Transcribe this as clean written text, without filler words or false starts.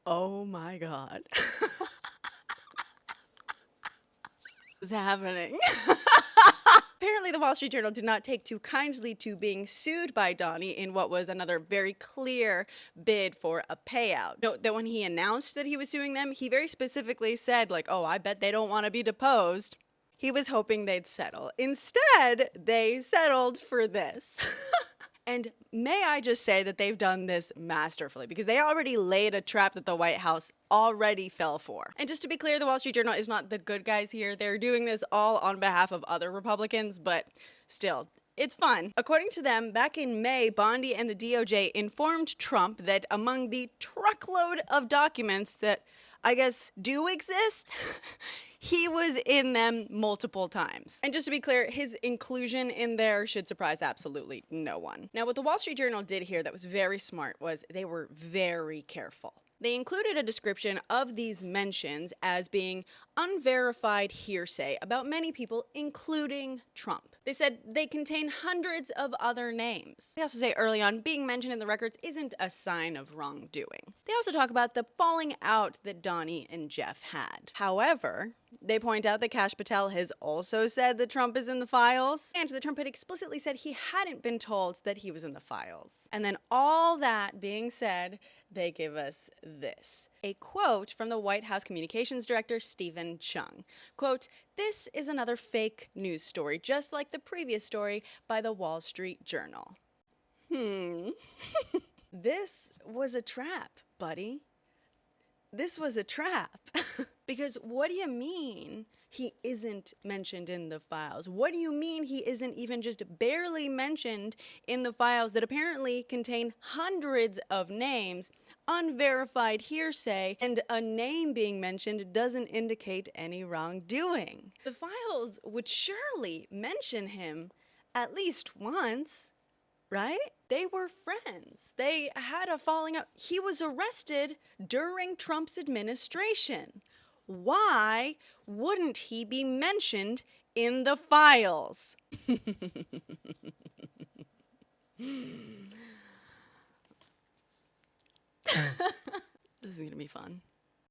Oh my God. What's happening? Apparently, the Wall Street Journal did not take too kindly to being sued by Donnie in what was another very clear bid for a payout. Note that when he announced that he was suing them, he very specifically said, like, oh, I bet they don't want to be deposed. He was hoping they'd settle. Instead, they settled for this. And may I just say that they've done this masterfully because they already laid a trap that the White House already fell for. And just to be clear, the Wall Street Journal is not the good guys here. They're doing this all on behalf of other Republicans, but still, it's fun. According to them, back in May, Bondi and the DOJ informed Trump that among the truckload of documents that I guess do exist, he was in them multiple times. And just to be clear, his inclusion in there should surprise absolutely no one. Now, what the Wall Street Journal did here that was very smart was they were very careful. They included a description of these mentions as being unverified hearsay about many people, including Trump. They said they contain hundreds of other names. They also say early on, being mentioned in the records isn't a sign of wrongdoing. They also talk about the falling out that Donnie and Jeff had. However, they point out that Kash Patel has also said that Trump is in the files, and that Trump had explicitly said he hadn't been told that he was in the files. And then all that being said, they give us this. A quote from the White House Communications Director, Stephen Chung. Quote, "This is another fake news story, just like the previous story by the Wall Street Journal." This was a trap, buddy. This was a trap. Because what do you mean he isn't mentioned in the files? What do you mean he isn't even just barely mentioned in the files that apparently contain hundreds of names, unverified hearsay, and a name being mentioned doesn't indicate any wrongdoing? The files would surely mention him at least once. Right? They were friends. They had a falling out. He was arrested during Trump's administration. Why wouldn't he be mentioned in the files? This is going to be fun.